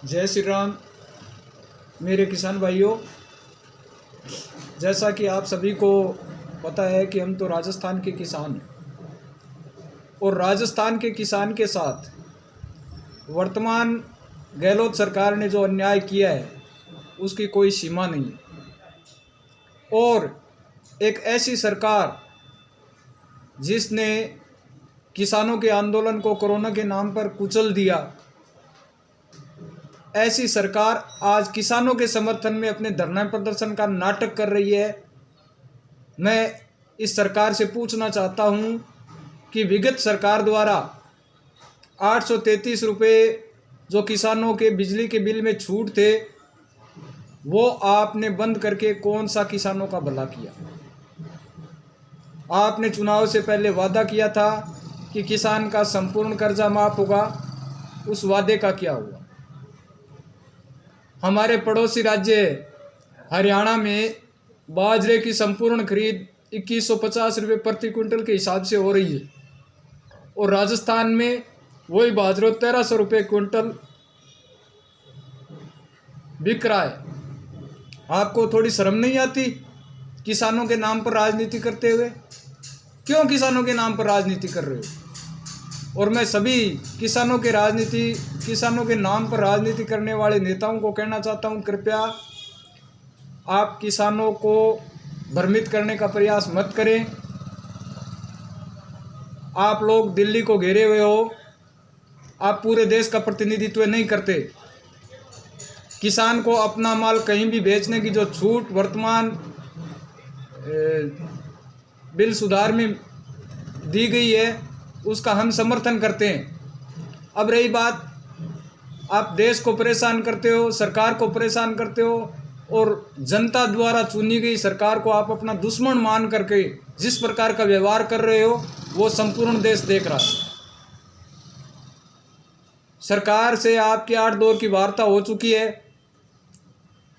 जय श्री राम मेरे किसान भाइयों। जैसा कि आप सभी को पता है कि हम तो राजस्थान के किसान हैं और राजस्थान के किसान के साथ वर्तमान गहलोत सरकार ने जो अन्याय किया है उसकी कोई सीमा नहीं है। और एक ऐसी सरकार जिसने किसानों के आंदोलन को कोरोना के नाम पर कुचल दिया, ऐसी सरकार आज किसानों के समर्थन में अपने धरना प्रदर्शन का नाटक कर रही है। मैं इस सरकार से पूछना चाहता हूं कि विगत सरकार द्वारा 833 रुपये जो किसानों के बिजली के बिल में छूट थे वो आपने बंद करके कौन सा किसानों का भला किया। आपने चुनाव से पहले वादा किया था कि किसान का संपूर्ण कर्जा माफ़ होगा, उस वादे का क्या हुआ। हमारे पड़ोसी राज्य हरियाणा में बाजरे की संपूर्ण खरीद 2150 रुपये प्रति क्विंटल के हिसाब से हो रही है और राजस्थान में वही बाजरा 1300 रुपये क्विंटल बिक रहा है। आपको थोड़ी शर्म नहीं आती किसानों के नाम पर राजनीति करते हुए? क्यों किसानों के नाम पर राजनीति कर रहे हो? और मैं सभी किसानों के नाम पर राजनीति करने वाले नेताओं को कहना चाहता हूं, कृपया आप किसानों को भ्रमित करने का प्रयास मत करें। आप लोग दिल्ली को घेरे हुए हो, आप पूरे देश का प्रतिनिधित्व नहीं करते। किसान को अपना माल कहीं भी बेचने की जो छूट वर्तमान बिल सुधार में दी गई है उसका हम समर्थन करते हैं। अब रही बात, आप देश को परेशान करते हो, सरकार को परेशान करते हो और जनता द्वारा चुनी गई सरकार को आप अपना दुश्मन मान करके जिस प्रकार का व्यवहार कर रहे हो वो संपूर्ण देश देख रहा है। सरकार से आपकी 8 दौर की वार्ता हो चुकी है,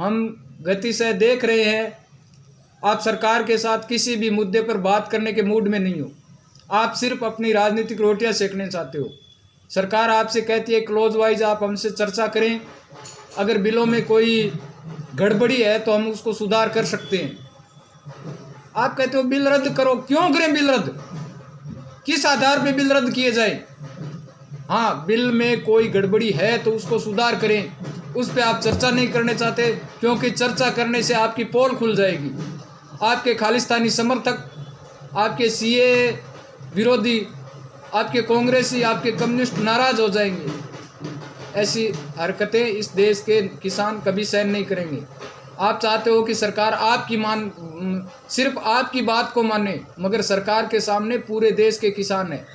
हम गति से देख रहे हैं। आप सरकार के साथ किसी भी मुद्दे पर बात करने के मूड में नहीं हो, आप सिर्फ अपनी राजनीतिक रोटियां सेकने चाहते हो। सरकार आपसे कहती है क्लोज वाइज आप हमसे चर्चा करें, अगर बिलों में कोई गड़बड़ी है तो हम उसको सुधार कर सकते हैं। आप कहते हो बिल रद्द करो। क्यों करें बिल रद्द? किस आधार पे बिल रद्द किए जाए? हाँ, बिल में कोई गड़बड़ी है तो उसको सुधार करें, उस पर आप चर्चा नहीं करने चाहते क्योंकि चर्चा करने से आपकी पोल खुल जाएगी। आपके खालिस्तानी समर्थक, आपके सीए विरोधी, आपके कांग्रेसी, आपके कम्युनिस्ट नाराज हो जाएंगे। ऐसी हरकतें इस देश के किसान कभी सहन नहीं करेंगे। आप चाहते हो कि सरकार सिर्फ आपकी बात को माने, मगर सरकार के सामने पूरे देश के किसान हैं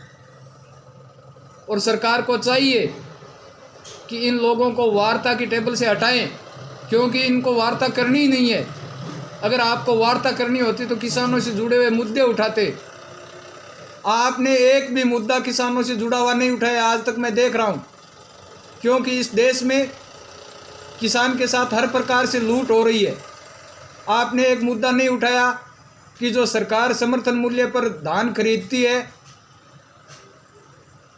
और सरकार को चाहिए कि इन लोगों को वार्ता की टेबल से हटाएं क्योंकि इनको वार्ता करनी ही नहीं है। अगर आपको वार्ता करनी होती तो किसानों से जुड़े हुए मुद्दे उठाते। आपने एक भी मुद्दा किसानों से जुड़ा हुआ नहीं उठाया आज तक, मैं देख रहा हूं, क्योंकि इस देश में किसान के साथ हर प्रकार से लूट हो रही है। आपने एक मुद्दा नहीं उठाया कि जो सरकार समर्थन मूल्य पर धान खरीदती है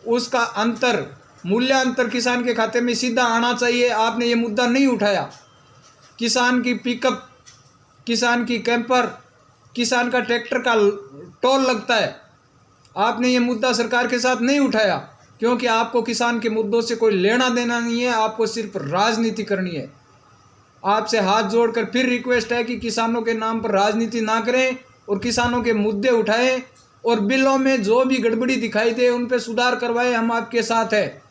उसका मूल्यांतर किसान के खाते में सीधा आना चाहिए। आपने ये मुद्दा नहीं उठाया। किसान की पिकअप, किसान की कैंपर, किसान का ट्रैक्टर का टोल लगता है, आपने ये मुद्दा सरकार के साथ नहीं उठाया क्योंकि आपको किसान के मुद्दों से कोई लेना देना नहीं है, आपको सिर्फ राजनीति करनी है। आपसे हाथ जोड़कर फिर रिक्वेस्ट है कि किसानों के नाम पर राजनीति ना करें और किसानों के मुद्दे उठाएं और बिलों में जो भी गड़बड़ी दिखाई दे उन पर सुधार करवाएं। हम आपके साथ हैं।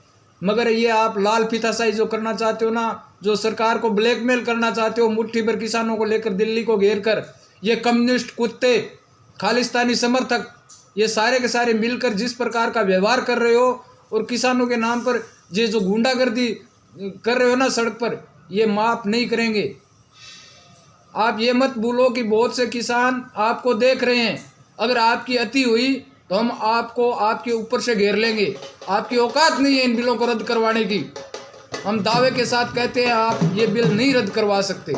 मगर ये आप लाल फीताशाही जो करना चाहते हो ना, जो सरकार को ब्लैकमेल करना चाहते हो, मुट्ठी भर किसानों को लेकर दिल्ली को घेर कर, ये कम्युनिस्ट कुत्ते, खालिस्तानी समर्थक, ये सारे के सारे मिलकर जिस प्रकार का व्यवहार कर रहे हो और किसानों के नाम पर ये जो गुंडागर्दी कर रहे हो ना सड़क पर, ये माफ़ नहीं करेंगे। आप ये मत भूलो कि बहुत से किसान आपको देख रहे हैं। अगर आपकी अति हुई तो हम आपको आपके ऊपर से घेर लेंगे। आपकी औकात नहीं है इन बिलों को रद्द करवाने की। हम दावे के साथ कहते हैं आप ये बिल नहीं रद्द करवा सकते।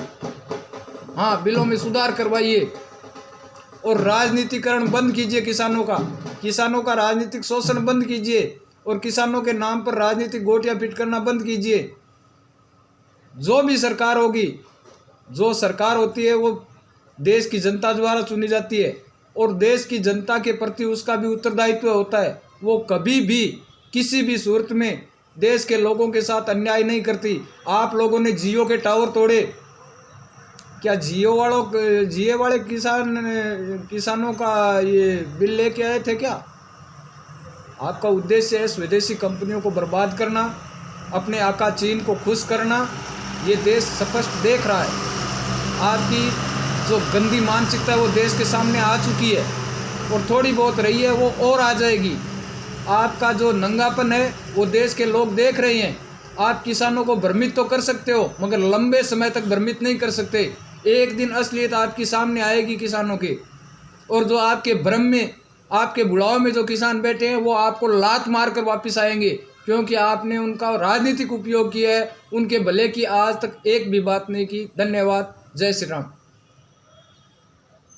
हाँ, बिलों में सुधार करवाइए और राजनीतिकरण बंद कीजिए। किसानों का राजनीतिक शोषण बंद कीजिए और किसानों के नाम पर राजनीतिक गोटियां फिट करना बंद कीजिए। जो भी सरकार होगी, जो सरकार होती है वो देश की जनता द्वारा चुनी जाती है और देश की जनता के प्रति उसका भी उत्तरदायित्व होता है। वो कभी भी किसी भी सूरत में देश के लोगों के साथ अन्याय नहीं करती। आप लोगों ने जियो के टावर तोड़े, क्या जियो वाले किसानों का ये बिल लेके आए थे क्या? आपका उद्देश्य है स्वदेशी कंपनियों को बर्बाद करना, अपने आका चीन को खुश करना। ये देश स्पष्ट देख रहा है। आपकी जो गंदी मानसिकता है वो देश के सामने आ चुकी है और थोड़ी बहुत रही है वो और आ जाएगी। आपका जो नंगापन है वो देश के लोग देख रहे हैं। आप किसानों को भ्रमित तो कर सकते हो मगर लंबे समय तक भ्रमित नहीं कर सकते। एक दिन असलियत आपके सामने आएगी किसानों की, और जो आपके भ्रम में, आपके बुढ़ाओं में जो किसान बैठे हैं वो आपको लात मार कर वापस आएंगे, क्योंकि आपने उनका राजनीतिक उपयोग किया है। उनके भले की आज तक एक भी बात नहीं की। धन्यवाद। जय श्री राम।